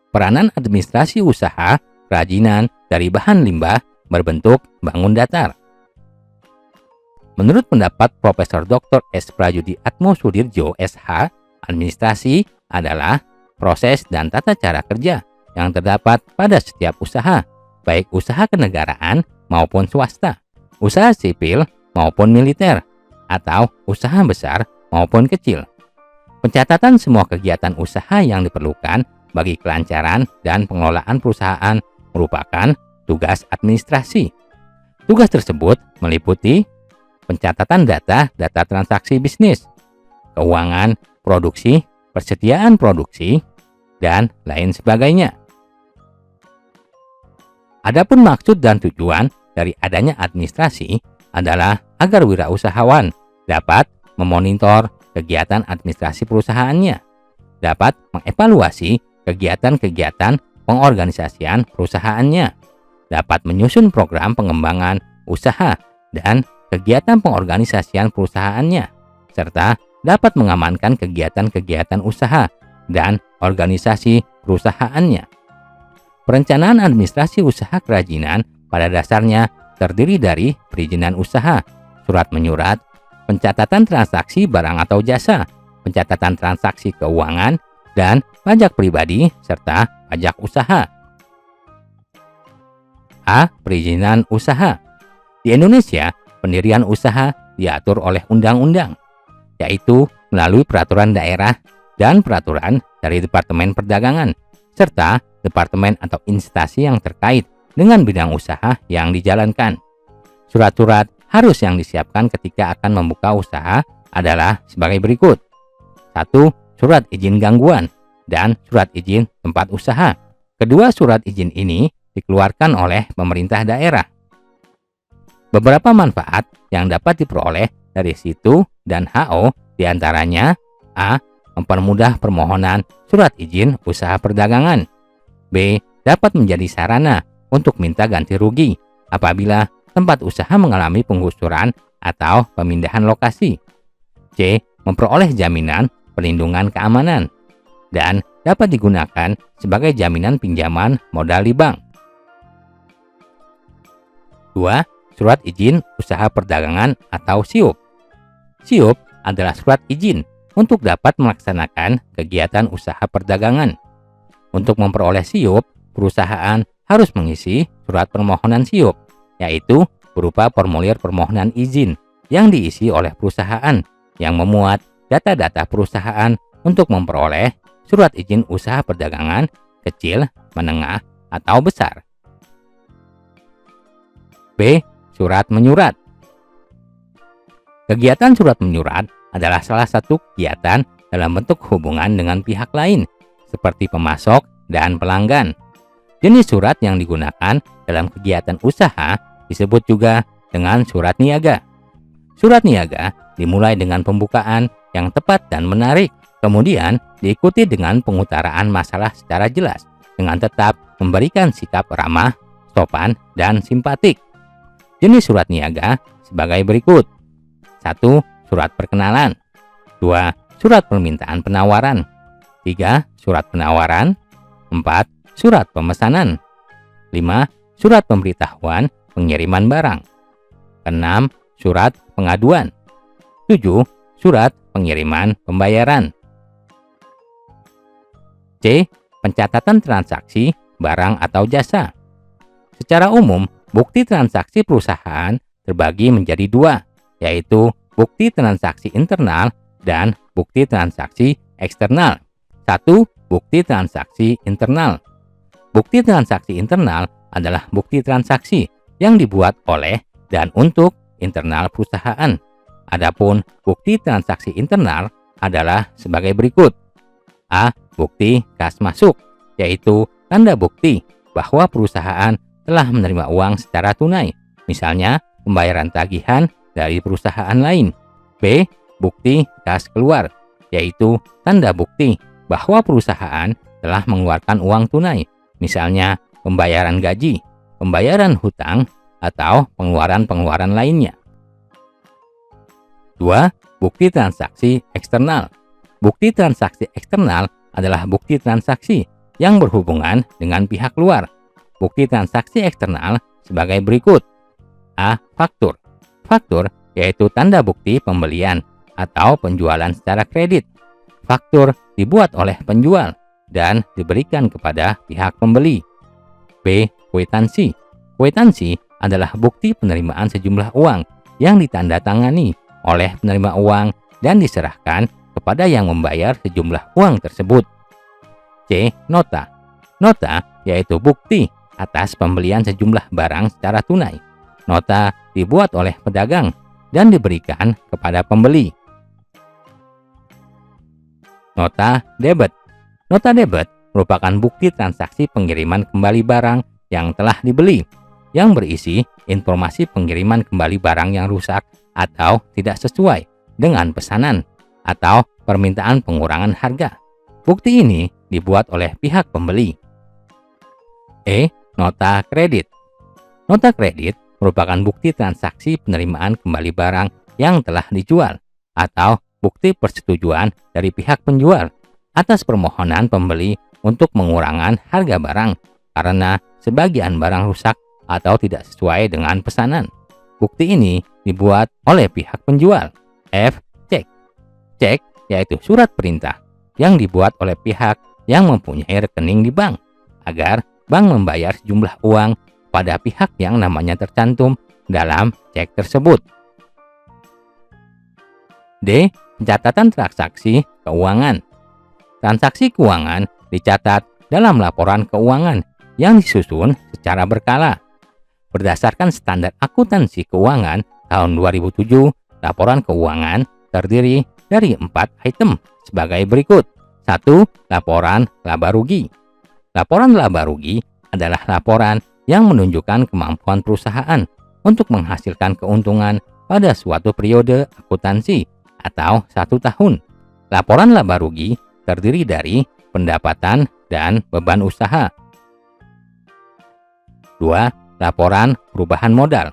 Peranan administrasi usaha kerajinan dari bahan limbah berbentuk bangun datar. Menurut pendapat Profesor Dr. S. Prayudi Atmosudirjo, SH, administrasi adalah proses dan tata cara kerja yang terdapat pada setiap usaha, baik usaha kenegaraan maupun swasta, usaha sipil maupun militer, atau usaha besar maupun kecil. Pencatatan semua kegiatan usaha yang diperlukan bagi kelancaran dan pengelolaan perusahaan merupakan tugas administrasi. Tugas tersebut meliputi pencatatan data transaksi bisnis, keuangan, produksi, persediaan produksi, dan lain sebagainya. Adapun maksud dan tujuan dari adanya administrasi adalah agar wirausahawan dapat memonitor kegiatan administrasi perusahaannya, dapat mengevaluasi kegiatan-kegiatan pengorganisasian perusahaannya, dapat menyusun program pengembangan usaha dan kegiatan pengorganisasian perusahaannya, serta dapat mengamankan kegiatan-kegiatan usaha dan organisasi perusahaannya. Perencanaan administrasi usaha kerajinan pada dasarnya terdiri dari perizinan usaha, surat menyurat, pencatatan transaksi barang atau jasa, pencatatan transaksi keuangan, dan pajak pribadi serta pajak usaha. A. Perizinan usaha. Di Indonesia, pendirian usaha diatur oleh undang-undang, yaitu melalui peraturan daerah dan peraturan dari Departemen Perdagangan, serta departemen atau instansi yang terkait dengan bidang usaha yang dijalankan. Surat-surat harus yang disiapkan ketika akan membuka usaha adalah sebagai berikut. 1. Surat izin gangguan dan surat izin tempat usaha. Kedua surat izin ini dikeluarkan oleh pemerintah daerah. Beberapa manfaat yang dapat diperoleh dari situ dan HO diantaranya: A. Mempermudah permohonan surat izin usaha perdagangan. B. Dapat menjadi sarana untuk minta ganti rugi apabila tempat usaha mengalami penggusuran atau pemindahan lokasi. C. Memperoleh jaminan perlindungan keamanan dan dapat digunakan sebagai jaminan pinjaman modal di bank. 2. Surat izin usaha perdagangan atau SIUP. SIUP adalah surat izin untuk dapat melaksanakan kegiatan usaha perdagangan. Untuk memperoleh SIUP, perusahaan harus mengisi surat permohonan SIUP, yaitu berupa formulir permohonan izin yang diisi oleh perusahaan yang memuat data-data perusahaan untuk memperoleh surat izin usaha perdagangan kecil, menengah, atau besar. B. Surat menyurat. Kegiatan surat menyurat adalah salah satu kegiatan dalam bentuk hubungan dengan pihak lain, seperti pemasok dan pelanggan. Jenis surat yang digunakan dalam kegiatan usaha disebut juga dengan surat niaga. Surat niaga dimulai dengan pembukaan yang tepat dan menarik, kemudian diikuti dengan pengutaraan masalah secara jelas, dengan tetap memberikan sikap ramah, sopan, dan simpatik. Jenis surat niaga sebagai berikut. 1. Surat perkenalan. 2. Surat permintaan penawaran. 3. Surat penawaran. 4. Surat pemesanan. 5. Surat pemberitahuan pengiriman barang. 6. Surat pengaduan. 7. Surat pengiriman pembayaran. C. Pencatatan transaksi barang atau jasa. Secara umum, bukti transaksi perusahaan terbagi menjadi dua, yaitu bukti transaksi internal dan bukti transaksi eksternal. 1. Bukti transaksi internal. Bukti transaksi internal adalah bukti transaksi yang dibuat oleh dan untuk internal perusahaan. Adapun bukti transaksi internal adalah sebagai berikut. A. Bukti kas masuk, yaitu tanda bukti bahwa perusahaan telah menerima uang secara tunai, misalnya pembayaran tagihan dari perusahaan lain. B. Bukti kas keluar, yaitu tanda bukti bahwa perusahaan telah mengeluarkan uang tunai, misalnya pembayaran gaji, pembayaran hutang, atau pengeluaran-pengeluaran lainnya. 2. Bukti transaksi eksternal. Bukti transaksi eksternal adalah bukti transaksi yang berhubungan dengan pihak luar. Bukti transaksi eksternal sebagai berikut. A. Faktur. Faktur yaitu tanda bukti pembelian atau penjualan secara kredit. Faktur dibuat oleh penjual dan diberikan kepada pihak pembeli. B. Kwitansi. Kwitansi adalah bukti penerimaan sejumlah uang yang ditandatangani oleh penerima uang dan diserahkan kepada yang membayar sejumlah uang tersebut. C. Nota. Nota yaitu bukti atas pembelian sejumlah barang secara tunai. Nota dibuat oleh pedagang dan diberikan kepada pembeli. Nota debit. Nota debit merupakan bukti transaksi pengiriman kembali barang yang telah dibeli, yang berisi informasi pengiriman kembali barang yang rusak atau tidak sesuai dengan pesanan atau permintaan pengurangan harga. Bukti ini dibuat oleh pihak pembeli. E. Nota kredit. Nota kredit merupakan bukti transaksi penerimaan kembali barang yang telah dijual atau bukti persetujuan dari pihak penjual atas permohonan pembeli untuk pengurangan harga barang karena sebagian barang rusak atau tidak sesuai dengan pesanan. Bukti ini dibuat oleh pihak penjual. F. Cek. Cek yaitu surat perintah yang dibuat oleh pihak yang mempunyai rekening di bank agar bank membayar sejumlah uang pada pihak yang namanya tercantum dalam cek tersebut. D. Pencatatan transaksi keuangan. Transaksi keuangan dicatat dalam laporan keuangan yang disusun secara berkala. Berdasarkan standar akuntansi keuangan tahun 2007, laporan keuangan terdiri dari 4 item sebagai berikut. 1. Laporan laba rugi. Laporan laba rugi adalah laporan yang menunjukkan kemampuan perusahaan untuk menghasilkan keuntungan pada suatu periode akuntansi atau 1 tahun. Laporan laba rugi terdiri dari pendapatan dan beban usaha. 2. Laporan perubahan modal.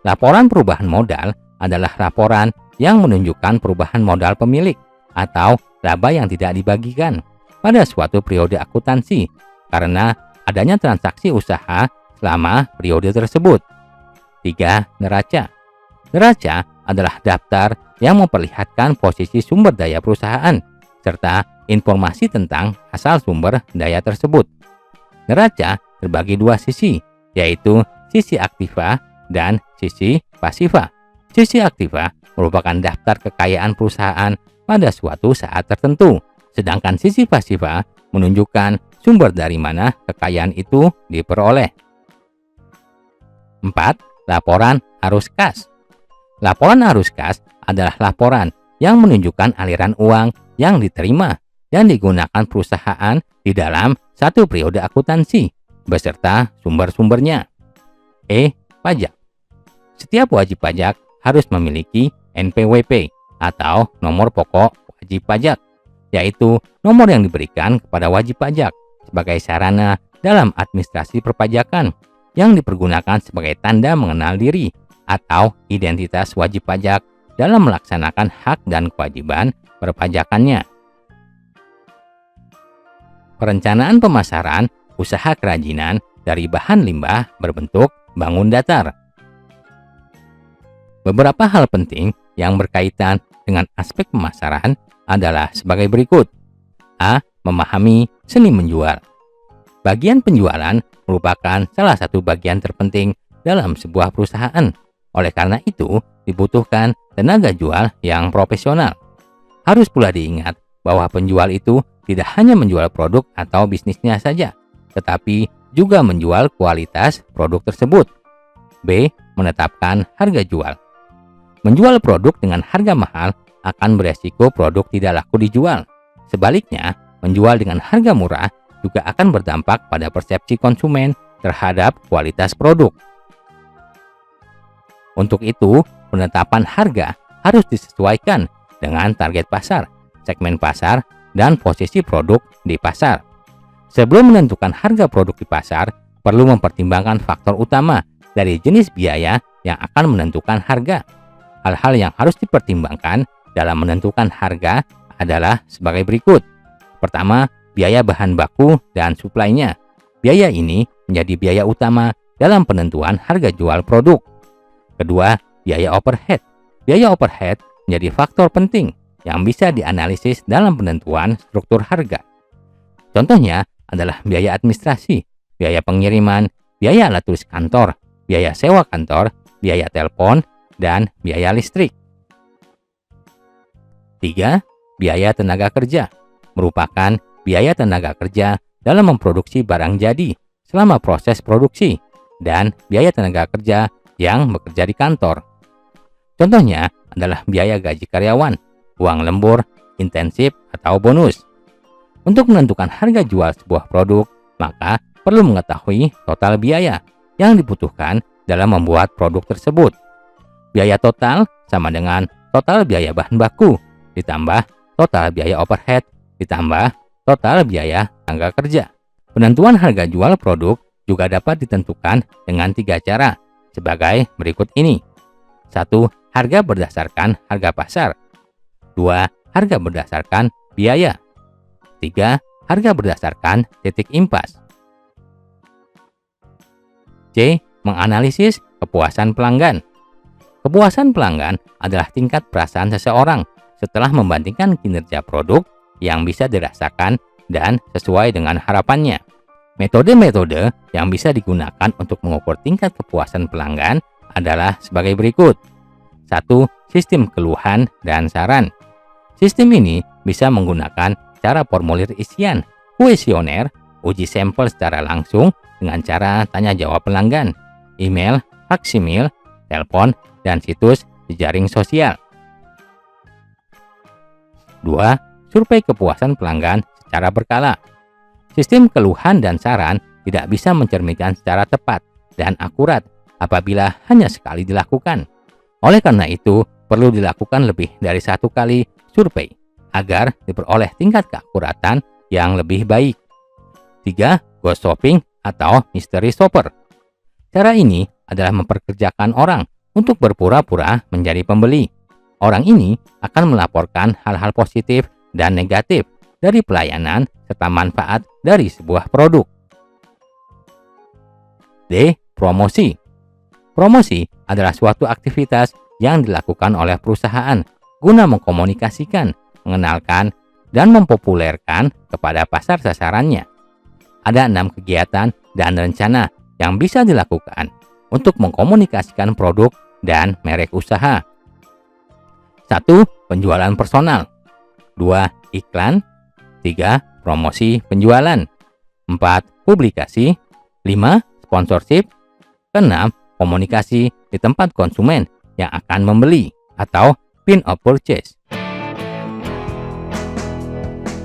Laporan perubahan modal adalah laporan yang menunjukkan perubahan modal pemilik atau laba yang tidak dibagikan pada suatu periode akuntansi karena adanya transaksi usaha selama periode tersebut. 3. Neraca. Neraca adalah daftar yang memperlihatkan posisi sumber daya perusahaan serta informasi tentang asal sumber daya tersebut. Neraca terbagi 2 sisi, yaitu sisi aktiva dan sisi pasiva. Sisi aktiva merupakan daftar kekayaan perusahaan pada suatu saat tertentu, sedangkan sisi pasiva menunjukkan sumber dari mana kekayaan itu diperoleh. 4. Laporan arus kas. Laporan arus kas adalah laporan yang menunjukkan aliran uang yang diterima dan digunakan perusahaan di dalam satu periode akuntansi beserta sumber-sumbernya. E. Pajak. Setiap wajib pajak harus memiliki NPWP atau nomor pokok wajib pajak, yaitu nomor yang diberikan kepada wajib pajak sebagai sarana dalam administrasi perpajakan yang dipergunakan sebagai tanda mengenal diri atau identitas wajib pajak dalam melaksanakan hak dan kewajiban perpajakannya. Perencanaan pemasaran usaha kerajinan dari bahan limbah berbentuk bangun datar. Beberapa hal penting yang berkaitan dengan aspek pemasaran adalah sebagai berikut. A. Memahami seni menjual. Bagian penjualan merupakan salah satu bagian terpenting dalam sebuah perusahaan. Oleh karena itu, dibutuhkan tenaga jual yang profesional. Harus pula diingat bahwa penjual itu tidak hanya menjual produk atau bisnisnya saja, tetapi juga menjual kualitas produk tersebut. B. Menetapkan harga jual. Menjual produk dengan harga mahal akan beresiko produk tidak laku dijual. Sebaliknya, menjual dengan harga murah juga akan berdampak pada persepsi konsumen terhadap kualitas produk. Untuk itu, penetapan harga harus disesuaikan dengan target pasar, segmen pasar, dan posisi produk di pasar. Sebelum menentukan harga produk di pasar, perlu mempertimbangkan faktor utama dari jenis biaya yang akan menentukan harga. Hal-hal yang harus dipertimbangkan dalam menentukan harga adalah sebagai berikut. Pertama, biaya bahan baku dan suplainya. Biaya ini menjadi biaya utama dalam penentuan harga jual produk. Kedua, biaya overhead. Biaya overhead menjadi faktor penting yang bisa dianalisis dalam penentuan struktur harga. Contohnya adalah biaya administrasi, biaya pengiriman, biaya alat tulis kantor, biaya sewa kantor, biaya telepon, dan biaya listrik. 3. Biaya tenaga kerja merupakan biaya tenaga kerja dalam memproduksi barang jadi selama proses produksi dan biaya tenaga kerja yang bekerja di kantor. Contohnya adalah biaya gaji karyawan, uang lembur, intensif, atau bonus. Untuk menentukan harga jual sebuah produk, maka perlu mengetahui total biaya yang dibutuhkan dalam membuat produk tersebut. Biaya total sama dengan total biaya bahan baku, ditambah total biaya overhead, ditambah total biaya tenaga kerja. Penentuan harga jual produk juga dapat ditentukan dengan 3 cara, sebagai berikut ini. 1. Harga berdasarkan harga pasar. 2. Harga berdasarkan biaya. 3. Harga berdasarkan titik impas. C. Menganalisis kepuasan pelanggan. Kepuasan pelanggan adalah tingkat perasaan seseorang setelah membandingkan kinerja produk yang bisa dirasakan dan sesuai dengan harapannya. Metode-metode yang bisa digunakan untuk mengukur tingkat kepuasan pelanggan adalah sebagai berikut. 1. Sistem keluhan dan saran. Sistem ini bisa menggunakan cara formulir isian, kuesioner, uji sampel secara langsung dengan cara tanya jawab pelanggan, email, faksimil, telepon, dan situs jejaring sosial. 2. Survei kepuasan pelanggan secara berkala. Sistem keluhan dan saran tidak bisa mencerminkan secara tepat dan akurat apabila hanya sekali dilakukan. Oleh karena itu, perlu dilakukan lebih dari 1 kali survei agar diperoleh tingkat keakuratan yang lebih baik. 3. Ghost shopping atau mystery shopper. Cara ini adalah memperkerjakan orang untuk berpura-pura menjadi pembeli. Orang ini akan melaporkan hal-hal positif dan negatif dari pelayanan serta manfaat dari sebuah produk. D. Promosi. Promosi adalah suatu aktivitas yang dilakukan oleh perusahaan guna mengkomunikasikan, mengenalkan, dan mempopulerkan kepada pasar sasarannya. Ada 6 kegiatan dan rencana yang bisa dilakukan untuk mengkomunikasikan produk dan merek usaha. 1. Penjualan personal. 2. Iklan. 3. Promosi penjualan. 4. Publikasi. 5. Sponsorship. 6. Komunikasi di tempat konsumen yang akan membeli atau pin of purchase.